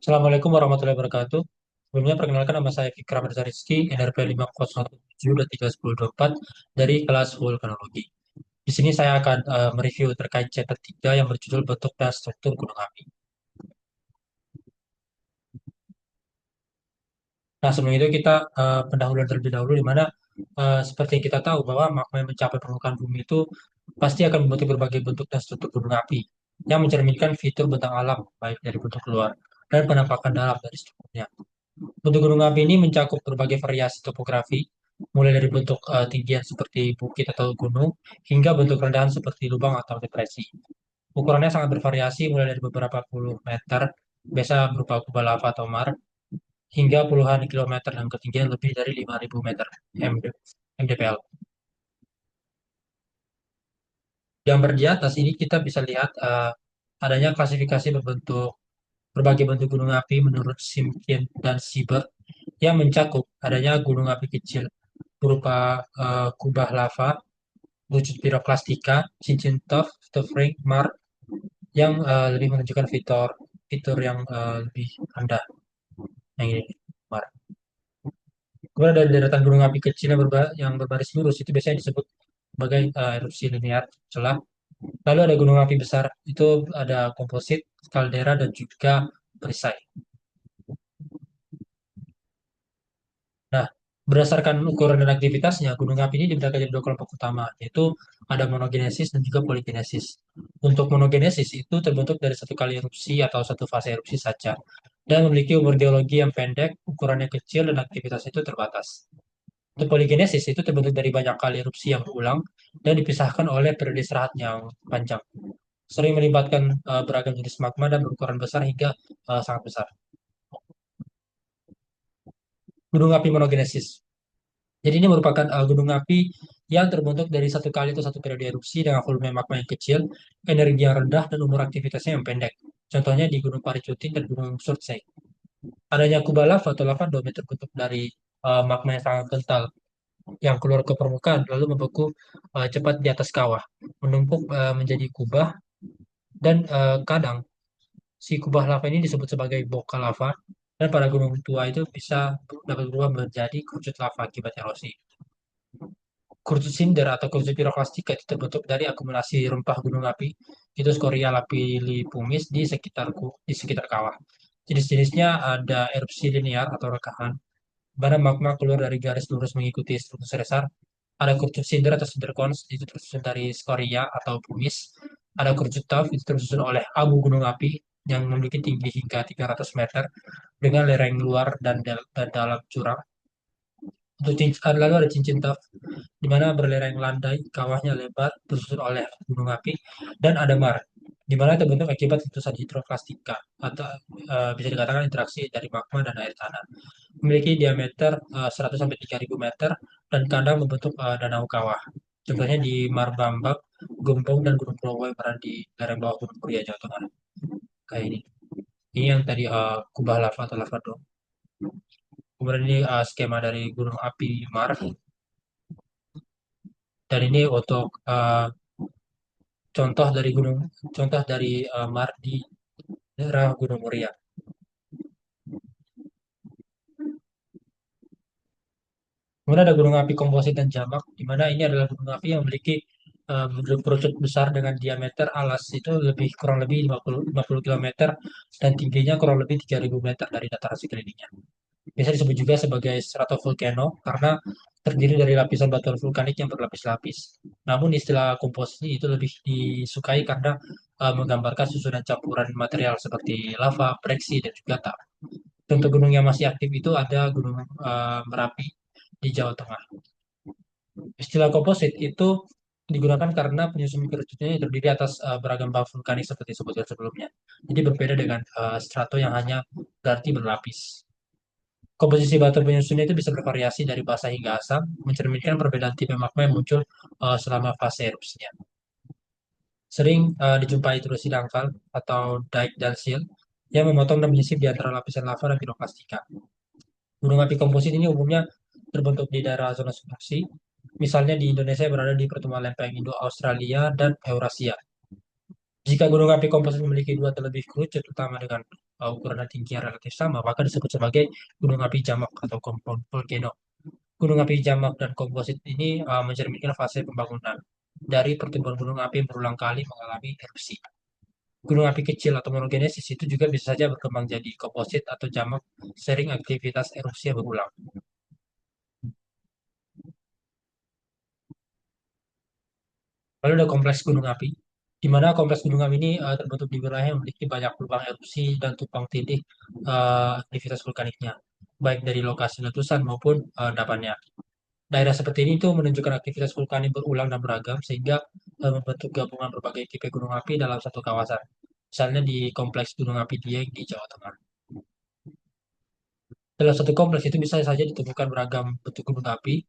Assalamualaikum warahmatullahi wabarakatuh. Sebelumnya perkenalkan nama saya Fikra Mirza Rizky, NRP 5017-304 dari kelas vulkanologi. Di sini saya akan mereview terkait chapter 3 yang berjudul bentuk dan struktur gunung api. Nah, sebelum itu kita pendahuluan terlebih dahulu di mana seperti yang kita tahu bahwa magma yang mencapai permukaan bumi itu pasti akan membentuk berbagai bentuk dan struktur gunung api yang mencerminkan fitur bentang alam baik dari bentuk luar dan penampakan dalam dari strukturnya. Bentuk gunung api ini mencakup berbagai variasi topografi, mulai dari bentuk tinggian seperti bukit atau gunung, hingga bentuk rendahan seperti lubang atau depresi. Ukurannya sangat bervariasi, mulai dari beberapa puluh meter, biasa berupa kubah lava atau mar, hingga puluhan kilometer dan ketinggian lebih dari 5.000 meter mdpl. Gambar di atas ini kita bisa lihat adanya klasifikasi berbagai bentuk gunung api menurut Simkin dan Siebert yang mencakup adanya gunung api kecil berupa kubah lava, wujud piroklastika, cincin tuff, tuff ring, mar, yang lebih menunjukkan fitur fitur yang lebih rendah. Yang ini, mar. Kemudian dari deretan gunung api kecil yang berbaris lurus itu biasanya disebut sebagai erupsi linear celah. Lalu ada gunung api besar, itu ada komposit, kaldera, dan juga perisai. Nah, berdasarkan ukuran dan aktivitasnya, gunung api ini dibagi jadi dua kelompok utama, yaitu ada monogenesis dan juga poligenesis. Untuk monogenesis itu terbentuk dari satu kali erupsi atau satu fase erupsi saja, dan memiliki umur geologi yang pendek, ukurannya kecil, dan aktivitasnya itu terbatas. Untuk poligenesis itu terbentuk dari banyak kali erupsi yang berulang dan dipisahkan oleh periode istirahat yang panjang. Sering melibatkan beragam jenis magma dan berukuran besar hingga sangat besar. Gunung api monogenesis. Jadi ini merupakan gunung api yang terbentuk dari satu kali atau satu periode erupsi dengan volume magma yang kecil, energi yang rendah, dan umur aktivitasnya yang pendek. Contohnya di Gunung Paricutin dan Gunung Surtsey. Adanya kubah lava atau lava dome terbentuk dari magma yang sangat kental yang keluar ke permukaan lalu membeku cepat di atas kawah, menumpuk menjadi kubah dan kadang si kubah lava ini disebut sebagai boka lava dan pada gunung tua itu dapat berubah menjadi kerucut lava akibat erosi. Kursus cinder atau kursus piroklastika itu terbentuk dari akumulasi rempah gunung api, itu skoria lapillipumis di sekitar kawah. Jenis-jenisnya ada erupsi linear atau rekahan, mana magma keluar dari garis lurus mengikuti struktur sesar. Ada kursus cinder atau cinder cones, itu tersusun dari skoria atau pumis. Ada kursus tuff, itu tersusun oleh abu gunung api yang memiliki tinggi hingga 300 meter dengan lereng luar dan dalam curam. Lalu ada cincin tuff di mana berlereng landai, kawahnya lebar, tersusun oleh gunung api, dan ada mar, di mana terbentuk akibat letusan hidroklastika, atau bisa dikatakan interaksi dari magma dan air tanah. Memiliki diameter 100 sampai 3.000 meter dan kadang membentuk danau kawah. Contohnya di Marbambak, Gempong, dan Gunung Bromo yang berada di lereng bawah Gunung Muria, Jawa Tengah. Kayak ini. Ini yang tadi kubah lava atau lava dome. Kemudian ini skema dari gunung api Mar. Dan ini untuk contoh dari Mar di daerah Gunung Muria. Kemudian ada gunung api komposit dan jamak, di mana ini adalah gunung api yang memiliki kerucut besar dengan diameter alas itu kurang lebih 50 km dan tingginya kurang lebih 3.000 meter dari dataran sekelilingnya. Biasa disebut juga sebagai stratovolcano karena terdiri dari lapisan batuan vulkanik yang berlapis-lapis. Namun istilah komposit itu lebih disukai karena menggambarkan susunan campuran material seperti lava, breksi, dan juga tak. Contoh gunung yang masih aktif itu ada Gunung Merapi di Jawa Tengah. Istilah komposit itu digunakan karena penyusun kerucutnya yang terdiri atas beragam bahan vulkanik seperti disebutkan sebelumnya. Jadi berbeda dengan strato yang hanya berarti berlapis. Komposisi batu penyusunnya itu bisa bervariasi dari basah hingga asam, mencerminkan perbedaan tipe magma yang muncul selama fase erupsinya. Sering dijumpai erosi dangkal atau dike dan seal yang memotong dan menyisip di antara lapisan lava dan piroklastika. Gunung api komposit ini umumnya terbentuk di daerah zona subduksi, misalnya di Indonesia berada di pertemuan lempeng Indo-Australia dan Eurasia. Jika gunung api komposit memiliki dua terlebih kerucut utama dengan ukuran dan tinggi yang relatif sama, maka disebut sebagai gunung api jamak atau compound volcano. Gunung api jamak dan komposit ini mencerminkan fase pembangunan dari pertumbuhan gunung api yang berulang kali mengalami erupsi. Gunung api kecil atau monogenesis itu juga bisa saja berkembang jadi komposit atau jamak sering aktivitas erupsi yang berulang. Lalu ada kompleks gunung api, di mana kompleks gunung api ini terbentuk di wilayah yang memiliki banyak lubang erupsi dan tumpang tindih aktivitas vulkaniknya, baik dari lokasi letusan maupun endapannya. Daerah seperti ini itu menunjukkan aktivitas vulkanik berulang dan beragam sehingga membentuk gabungan berbagai tipe gunung api dalam satu kawasan. Misalnya di kompleks gunung api Dieng di Jawa Tengah. Dalam satu kompleks itu bisa saja ditemukan beragam bentuk gunung api,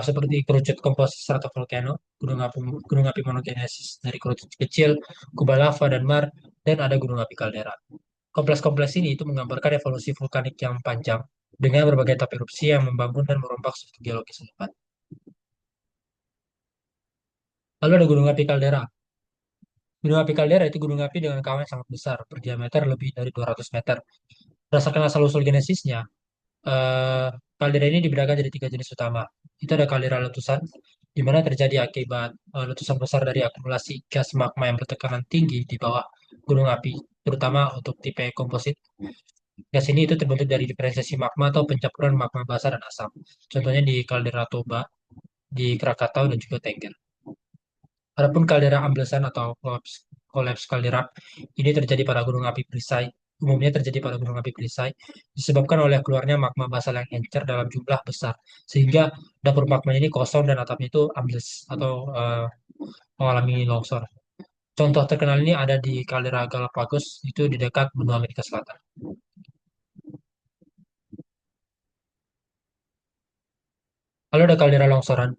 seperti kerucut komposit stratovolcano, gunung api monogenesis dari kerucut kecil, kubah lava dan mar, dan ada gunung api kaldera. Kompleks-kompleks ini itu menggambarkan evolusi vulkanik yang panjang dengan berbagai tahap erupsi yang membangun dan merombak struktur geologis hebat. Lalu ada gunung api kaldera. Gunung api kaldera itu gunung api dengan kawah yang sangat besar, berdiameter lebih dari 200 meter. Berdasarkan asal-usul genesisnya, eh, kaldera ini dibedakan jadi tiga jenis utama. Itu ada kaldera letusan, di mana terjadi akibat letusan besar dari akumulasi gas magma yang bertekanan tinggi di bawah gunung api, terutama untuk tipe komposit. Gas ini itu terbentuk dari diferensiasi magma atau pencampuran magma basah dan asam. Contohnya di kaldera Toba, di Krakatau, dan juga Tengger. Adapun kaldera amblesan atau kolaps kaldera ini terjadi pada gunung api perisai. Umumnya terjadi pada gunung api perisai disebabkan oleh keluarnya magma basal yang encer dalam jumlah besar sehingga dapur magma ini kosong dan atapnya itu ambles atau mengalami longsor. Contoh terkenal ini ada di kaldera Galapagos itu di dekat benua Amerika Selatan. Lalu ada kaldera longsoran.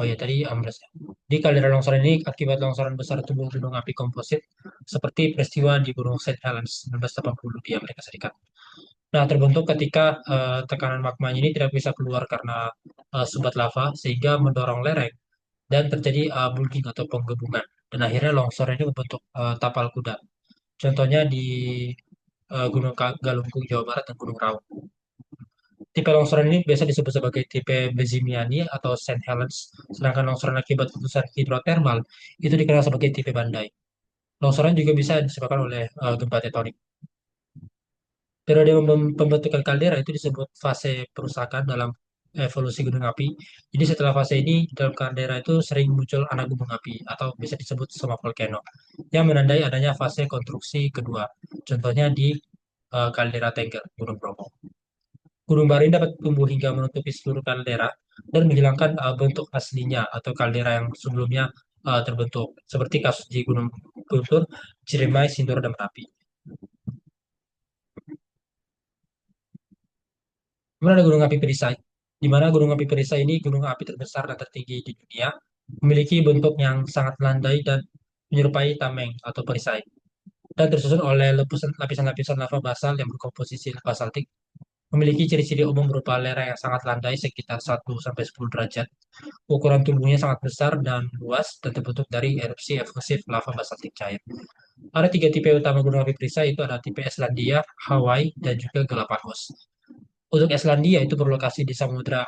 Oh ya, tadi ambles ya. Di kaldera longsoran ini akibat longsoran besar tubuh gunung api komposit seperti peristiwa di Gunung St. Helens 1980 di Amerika Serikat. Nah, terbentuk ketika tekanan magma ini tidak bisa keluar karena sumbat lava sehingga mendorong lereng dan terjadi bulging atau penggabungan. Dan akhirnya longsor ini membentuk tapal kuda. Contohnya di Gunung Galunggung, Jawa Barat dan Gunung Raung. Tipe longsoran ini biasa disebut sebagai tipe Bezimiani atau Saint Helens, sedangkan longsoran akibat letusan hidrotermal itu dikenal sebagai tipe Bandai. Longsoran juga bisa disebabkan oleh gempa tektonik. Periode pembentukan kaldera itu disebut fase perusakan dalam evolusi gunung api. Jadi setelah fase ini, dalam kaldera itu sering muncul anak gunung api atau bisa disebut soma volcano yang menandai adanya fase konstruksi kedua. Contohnya di kaldera Tengger, Gunung Bromo. Gunung Baring dapat tumbuh hingga menutupi seluruh kaldera dan menghilangkan bentuk aslinya atau kaldera yang sebelumnya terbentuk, seperti kasus di Gunung Guntur, Ciremai, Sindoro, dan Merapi. Kemudian ada Gunung Api Perisai, di mana Gunung Api Perisai ini gunung api terbesar dan tertinggi di dunia, memiliki bentuk yang sangat landai dan menyerupai tameng atau perisai, dan tersusun oleh lapisan-lapisan lava basal yang berkomposisi basaltik, memiliki ciri-ciri umum berupa lereng yang sangat landai sekitar 1 sampai 10 derajat. Ukuran tubuhnya sangat besar dan luas dan terbentuk dari erupsi efusif lava basaltik cair. Ada tiga tipe utama gunung api perisai, itu ada tipe Islandia, Hawaii, dan juga Galapagos. Untuk Islandia itu berlokasi di Samudra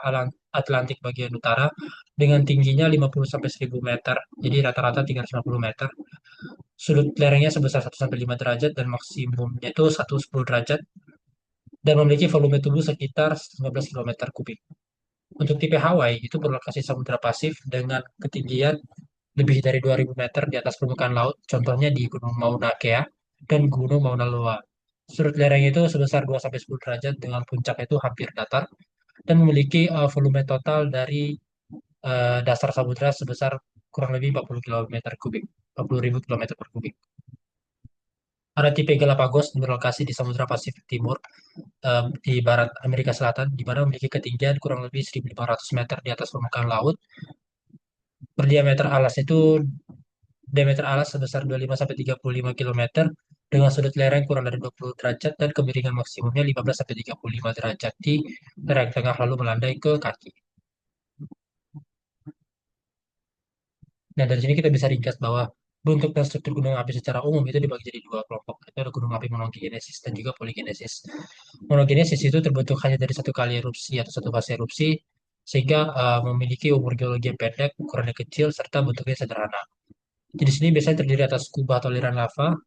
Atlantik bagian utara dengan tingginya 50 sampai 1000 meter. Jadi rata-rata 350 meter. Sudut lerengnya sebesar 1 sampai 5 derajat dan maksimumnya itu 110 derajat dan memiliki volume tubuh sekitar 15 km kubik. Untuk tipe Hawaii itu berlokasi Samudra Pasif dengan ketinggian lebih dari 2000 meter di atas permukaan laut, contohnya di Gunung Mauna Kea dan Gunung Mauna Loa. Sudut lereng itu sebesar 2 sampai 10 derajat dengan puncak itu hampir datar dan memiliki volume total dari dasar samudra sebesar kurang lebih 40 km kubik, 40.000 km per kubik. Ada tipe Galapagos berlokasi di Samudra Pasifik Timur di barat Amerika Selatan, di mana memiliki ketinggian kurang lebih 1.500 meter di atas permukaan laut. Berdiameter alas itu diameter alas sebesar 25 sampai 35 km dengan sudut lereng kurang dari 20 derajat dan kemiringan maksimumnya 15 sampai 35 derajat di lereng tengah lalu melandai ke kaki. Nah, dari sini kita bisa ringkas bahwa Bentuk dan struktur gunung api secara umum itu dibagi jadi dua kelompok. Itu ada gunung api monogenesis dan juga poligenesis. Monogenesis itu terbentuk hanya dari satu kali erupsi atau satu fase erupsi, sehingga memiliki umur geologi yang pendek, ukurannya kecil, serta bentuknya sederhana. Jenis ini biasanya terdiri atas kubah atau aliran lava,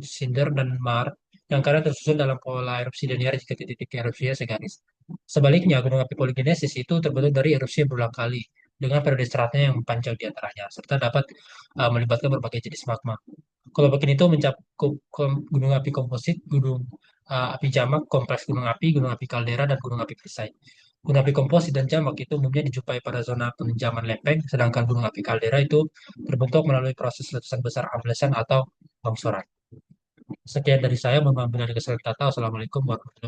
cinder, dan maar, yang kadang tersusun dalam pola erupsi linear jika titik-titik erupsinya segaris. Sebaliknya, gunung api poligenesis itu terbentuk dari erupsi yang berulang kali, dengan periode seratnya yang panjang di antaranya, serta dapat melibatkan berbagai jenis magma. Kelompok ini itu mencakup gunung api komposit, gunung api jamak, kompleks gunung api kaldera, dan gunung api perisai. Gunung api komposit dan jamak itu umumnya dijumpai pada zona penenjaman lempeng, sedangkan gunung api kaldera itu terbentuk melalui proses letusan besar amblesan atau longsoran. Sekian dari saya, mohon maaf bila ada kesalahan kata. Wassalamualaikum warahmatullahi wabarakatuh.